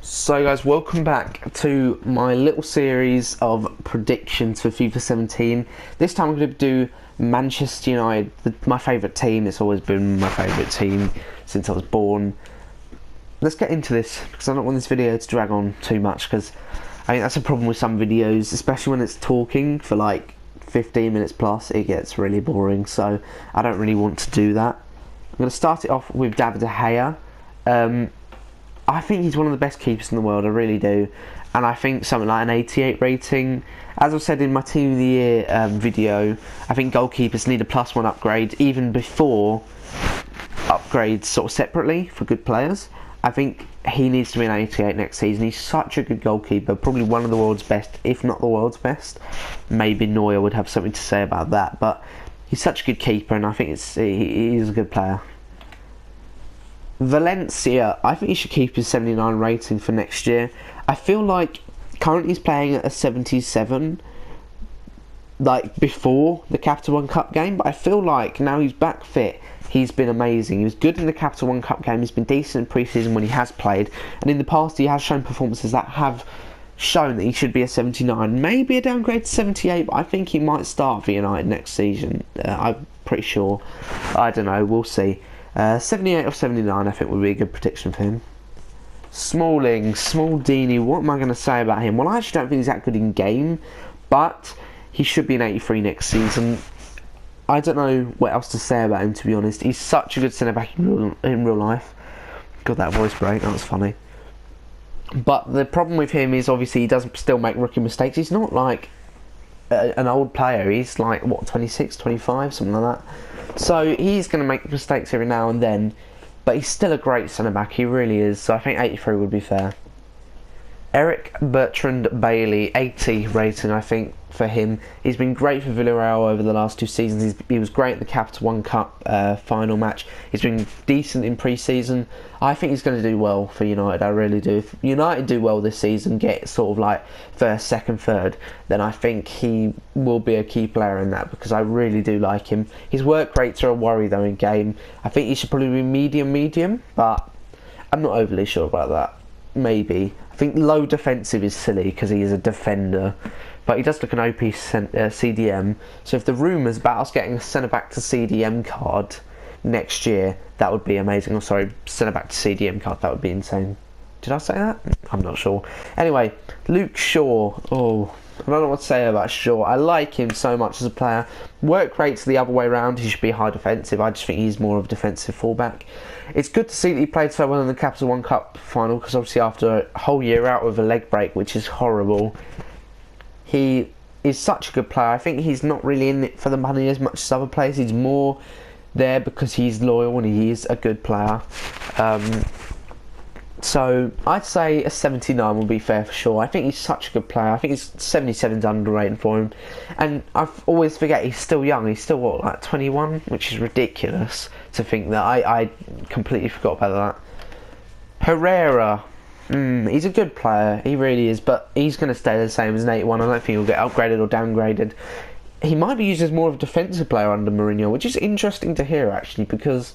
So guys, welcome back to my little series of predictions for FIFA 17. This time I'm going to do Manchester United, my favourite team. It's always been my favourite team since I was born. Let's get into this, because I don't want this video to drag on too much, because I think that's a problem with some videos, especially when it's talking for like 15 minutes plus. It gets really boring, so I don't really want to do that. I'm going to start it off with David De Gea. I think he's one of the best keepers in the world, I really do. And I think something like an 88 rating. As I've said in my Team of the Year video, I think goalkeepers need a +1 upgrade, even before upgrades sort of separately for good players. I think he needs to be an 88 next season. He's such a good goalkeeper, probably one of the world's best, if not the world's best. Maybe Neuer would have something to say about that, but he's such a good keeper, and I think he's a good player. Valencia, I think he should keep his 79 rating for next year. I feel like currently he's playing at a 77, like before the Capital One Cup game, but I feel like now he's back fit, he's been amazing. He was good in the Capital One Cup game, he's been decent in pre-season when he has played, and in the past he has shown performances that have shown that he should be a 79, maybe a downgrade to 78, but I think he might start for United next season. I'm pretty sure. I don't know, we'll see. 78 or 79 I think would be a good prediction for him. Smalling, Smaldini, what am I going to say about him? Well, I actually don't think he's that good in game, but he should be an 83 next season. I don't know what else to say about him, to be honest. He's such a good centre-back in real life. Got that voice break, that was funny. But the problem with him is obviously he does still make rookie mistakes. He's not like an old player, he's like, what, 26, 25, something like that. So he's going to make mistakes every now and then, but he's still a great centre-back, he really is, so I think 83 would be fair. Eric Bertrand Bailey, 80 rating I think for him. He's been great for Villarreal over the last 2 seasons. He was great at the Capital One Cup final match. He's been decent in pre-season. I think he's going to do well for United, I really do. If United do well this season, get sort of like first, second, third, then I think he will be a key player in that, because I really do like him. His work rates are a worry though in game. I think he should probably be medium, but I'm not overly sure about that. Maybe. I think low defensive is silly because he is a defender, but he does look an OP CDM. So if the rumours about us getting a centre-back to CDM card next year, that would be amazing. Oh, sorry, centre-back to CDM card, that would be insane. Did I say that? I'm not sure. Anyway, Luke Shaw. Oh, I don't know what to say about Shaw. I like him so much as a player. Work rate's the other way around. He should be high defensive. I just think he's more of a defensive fullback. It's good to see that he played so well in the Capital One Cup final, because obviously after a whole year out with a leg break, which is horrible, he is such a good player. I think he's not really in it for the money as much as other players. He's more there because he's loyal and he is a good player. So I'd say a 79 will be fair for sure. I think he's such a good player. I think he's 77's underrated for him, and I always forget he's still young. He's still what, like 21, which is ridiculous to think that. I completely forgot about that. Herrera, he's a good player. He really is, but he's going to stay the same as an 81. I don't think he'll get upgraded or downgraded. He might be used as more of a defensive player under Mourinho, which is interesting to hear actually, because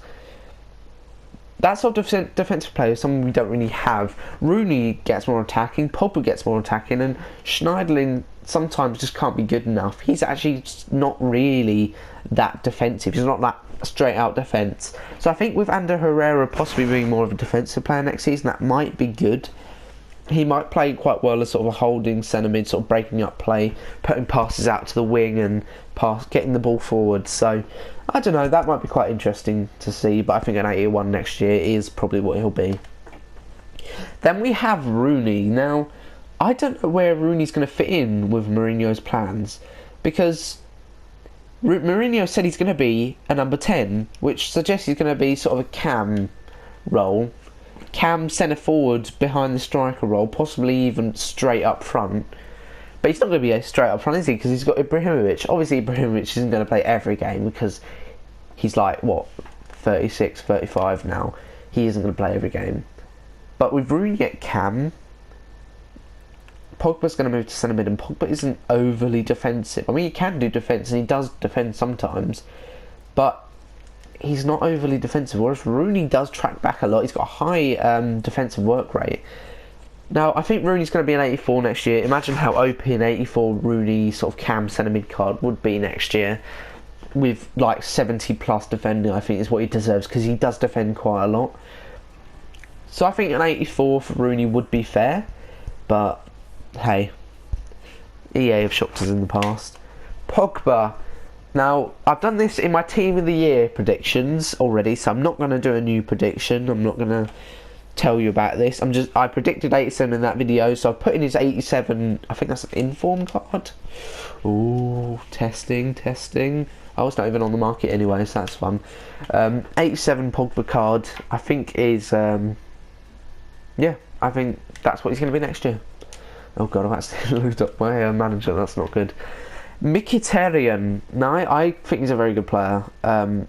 that sort of defensive player is something we don't really have. Rooney gets more attacking, Pogba gets more attacking, and Schneiderlin sometimes just can't be good enough. He's actually not really that defensive. He's not that straight out defence. So I think with Ander Herrera possibly being more of a defensive player next season, that might be good. He might play quite well as sort of a holding centre mid, sort of breaking up play, putting passes out to the wing and getting the ball forward. So I don't know, that might be quite interesting to see, but I think an 81 next year is probably what he'll be. Then we have Rooney. Now, I don't know where Rooney's going to fit in with Mourinho's plans, because Mourinho said he's going to be a number 10, which suggests he's going to be sort of a cam role. Cam centre forward behind the striker role, possibly even straight up front. But he's not going to be a straight up front, is he? Because he's got Ibrahimovic. Obviously Ibrahimovic isn't going to play every game because he's like, what, 36, 35 now. He isn't going to play every game. But with Rooney at cam, Pogba's going to move to centre mid, and Pogba isn't overly defensive. I mean, he can do defence, and he does defend sometimes, but he's not overly defensive, whereas Rooney does track back a lot. He's got a high defensive work rate. Now, I think Rooney's going to be an 84 next year. Imagine how OP an 84 Rooney sort of cam centre mid card would be next year. With like 70 plus defending, I think is what he deserves, because he does defend quite a lot. So I think an 84 for Rooney would be fair. But, hey, EA have shocked us in the past. Pogba. Now, I've done this in my Team of the Year predictions already, so I'm not going to do a new prediction. I'm not going to tell you about this. I predicted 87 in that video, so I've put in his 87. I think that's an inform card. Ooh, testing. Oh, it's not even on the market anyway, so that's fun. 87 Pogba card, I think is yeah, I think that's what he's going to be next year. Oh god, I've actually looked up my manager. That's not good. Mkhitaryan. Now, I think he's a very good player, but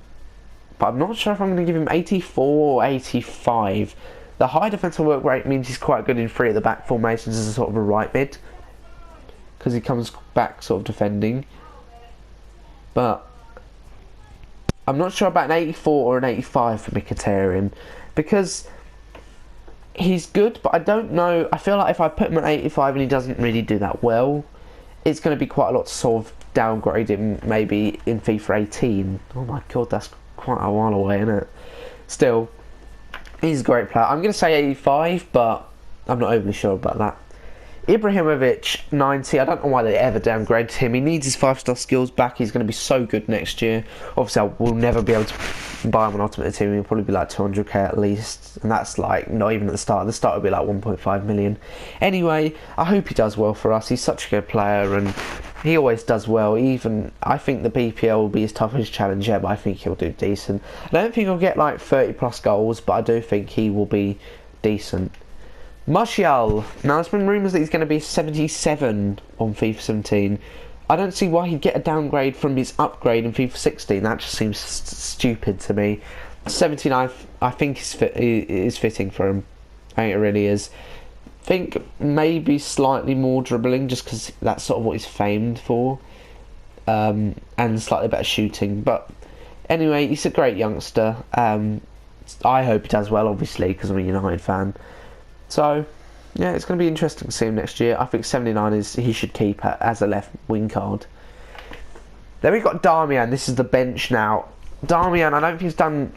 I'm not sure if I'm going to give him 84 or 85. The high defensive work rate means he's quite good in three at the back formations as a sort of a right mid, because he comes back sort of defending. But I'm not sure about an 84 or an 85 for Mkhitaryan, because he's good, but I don't know. I feel like if I put him at 85 and he doesn't really do that well, it's going to be quite a lot to sort of downgrade him maybe in FIFA 18. Oh my god, that's quite a while away, isn't it? Still, he's a great player. I'm going to say 85, but I'm not overly sure about that. Ibrahimovic, 90. I don't know why they ever downgraded him. He needs his 5-star skills back. He's going to be so good next year. Obviously, I will never be able to buy him on Ultimate Team. He'll probably be like 200k at least. And that's like not even at the start. The start will be like 1.5 million. Anyway, I hope he does well for us. He's such a good player and he always does well. Even, I think the BPL will be his toughest challenge yet, but I think he'll do decent. I don't think he'll get like 30 plus goals, but I do think he will be decent. Martial. Now, there's been rumours that he's going to be 77 on FIFA 17. I don't see why he'd get a downgrade from his upgrade in FIFA 16. That just seems stupid to me. 79, I think, is fitting for him. I think it really is. I think maybe slightly more dribbling, just because that's sort of what he's famed for. And slightly better shooting. But anyway, he's a great youngster. I hope he does well, obviously, because I'm a United fan. So, yeah, it's going to be interesting to see him next year. I think 79 he should keep as a left wing card. Then we've got Darmian. This is the bench now. Darmian, I don't think he's done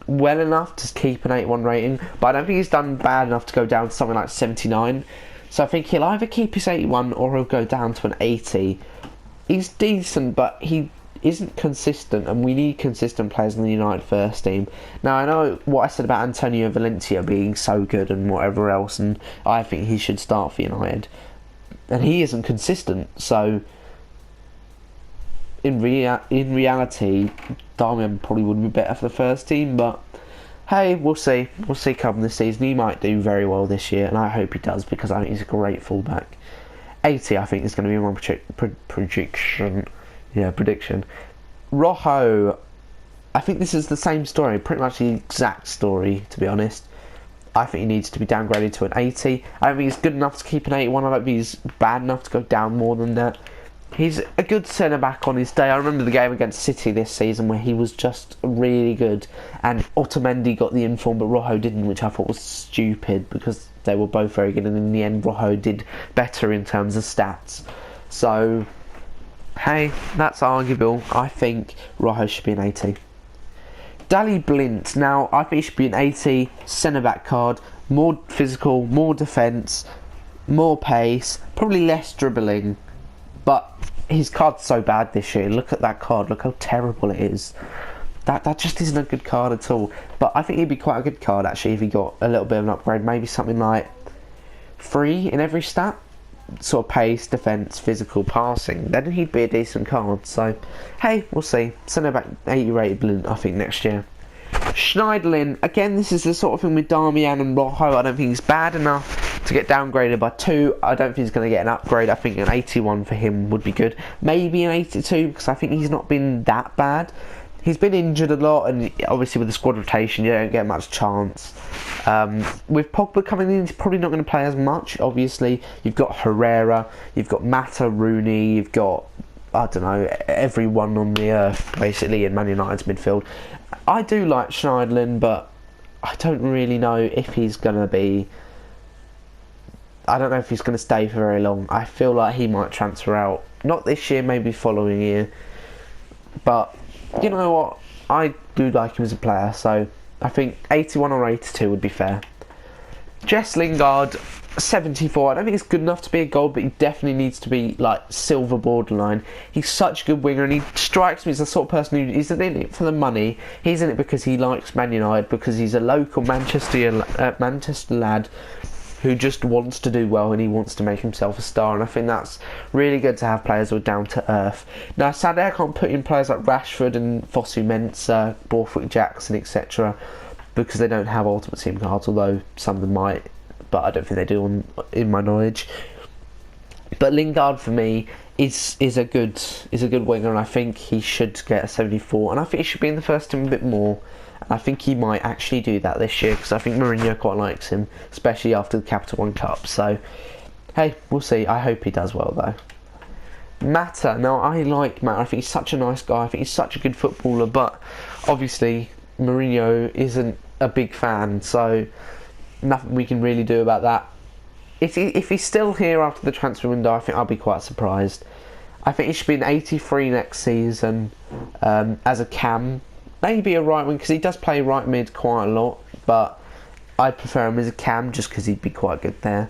well enough to keep an 81 rating, but I don't think he's done bad enough to go down to something like 79. So I think he'll either keep his 81 or he'll go down to an 80. He's decent, but he isn't consistent, and we need consistent players in the United first team. Now, I know what I said about Antonio Valencia being so good and whatever else, and I think he should start for United, and he isn't consistent. So in reality, Darmian probably would be better for the first team, but hey, we'll see come this season. He might do very well this year, and I hope he does, because I think he's a great fullback. 80 I think is going to be my prediction. Yeah, prediction. Rojo, I think this is the same story, pretty much the exact story, to be honest. I think he needs to be downgraded to an 80. I don't think he's good enough to keep an 81. I don't think he's bad enough to go down more than that. He's a good centre-back on his day. I remember the game against City this season where he was just really good, and Otamendi got the inform, but Rojo didn't, which I thought was stupid, because they were both very good, and in the end Rojo did better in terms of stats. So, hey, that's arguable. I think Rojo should be an 80. Dali Blint. Now, I think he should be an 80. Centre-back card. More physical, more defence, more pace, probably less dribbling. But his card's so bad this year. Look at that card. Look how terrible it is. That just isn't a good card at all. But I think he'd be quite a good card, actually, if he got a little bit of an upgrade. Maybe something like 3 in every stat. Sort of pace, defence, physical, passing. Then he'd be a decent card. So, hey, we'll see. Send him back 80 rated Blint, I think, next year. Schneiderlin. Again, this is the sort of thing with Darmian and Rojo. I don't think he's bad enough to get downgraded by 2. I don't think he's going to get an upgrade. I think an 81 for him would be good. Maybe an 82, because I think he's not been that bad. He's been injured a lot, and obviously with the squad rotation, you don't get much chance. With Pogba coming in, he's probably not going to play as much. Obviously, you've got Herrera, you've got Mata, Rooney, you've got, I don't know, everyone on the earth, basically, in Man United's midfield. I do like Schneiderlin, but I don't really know if he's going to be I don't know if he's going to stay for very long. I feel like he might transfer out. Not this year, maybe following year. But, you know what? I do like him as a player, so I think 81 or 82 would be fair. Jess Lingard, 74. I don't think it's good enough to be a gold, but he definitely needs to be like silver borderline. He's such a good winger, and he strikes me as the sort of person who isn't in it for the money. He's in it because he likes Man United, because he's a local Manchester lad who just wants to do well, and he wants to make himself a star. And I think that's really good to have players who are down to earth. Now, sadly, I can't put in players like Rashford and Fosu-Mensah, Borthwick Jackson, etc., because they don't have Ultimate Team cards, although some of them might, but I don't think they do in my knowledge. But Lingard for me is a good winger, and I think he should get a 74, and I think he should be in the first team a bit more. And I think he might actually do that this year, because I think Mourinho quite likes him, especially after the Capital One Cup. So hey, we'll see. I hope he does well though. Mata. Now, I like Mata. I think he's such a nice guy. I think he's such a good footballer, but obviously Mourinho isn't a big fan, so nothing we can really do about that. If he's still here after the transfer window, I think I'll be quite surprised. I think he should be an 83 next season as a cam, maybe a right wing, because he does play right mid quite a lot, but I prefer him as a cam just because he'd be quite good there.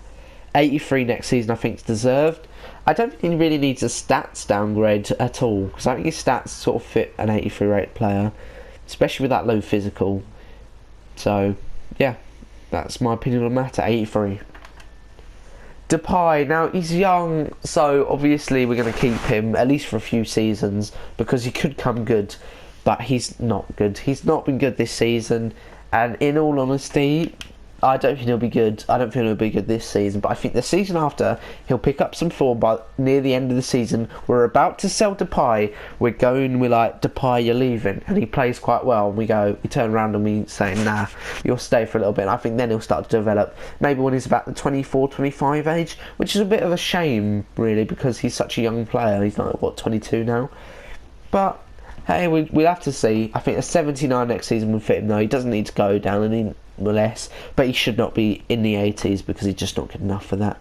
83 next season I think is deserved. I don't think he really needs a stats downgrade at all, because I think his stats sort of fit an 83 rate player, especially with that low physical. So yeah, that's my opinion on Mata. 83. Depay, now he's young, so obviously we're going to keep him at least for a few seasons, because he could come good, but he's not good. He's not been good this season, and in all honesty, I don't think he'll be good. I don't think he'll be good this season, but I think the season after, he'll pick up some form. But near the end of the season, we're about to sell Depay. We're like, Depay, you're leaving, and he plays quite well. And we turn around and we say, nah, you'll stay for a little bit. And I think then he'll start to develop. Maybe when he's about the 24, 25 age, which is a bit of a shame, really, because he's such a young player. He's like, what, 22 now? But hey, we'll have to see. I think a 79 next season would fit him, though. He doesn't need to go down any less, but he should not be in the 80s, because he's just not good enough for that.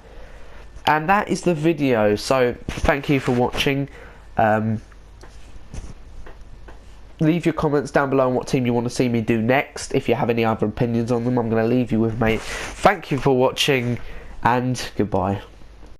And that is the video, so thank you for watching. Leave your comments down below on what team you want to see me do next. If you have any other opinions on them, I'm going to leave you with, mate. Thank you for watching, and goodbye.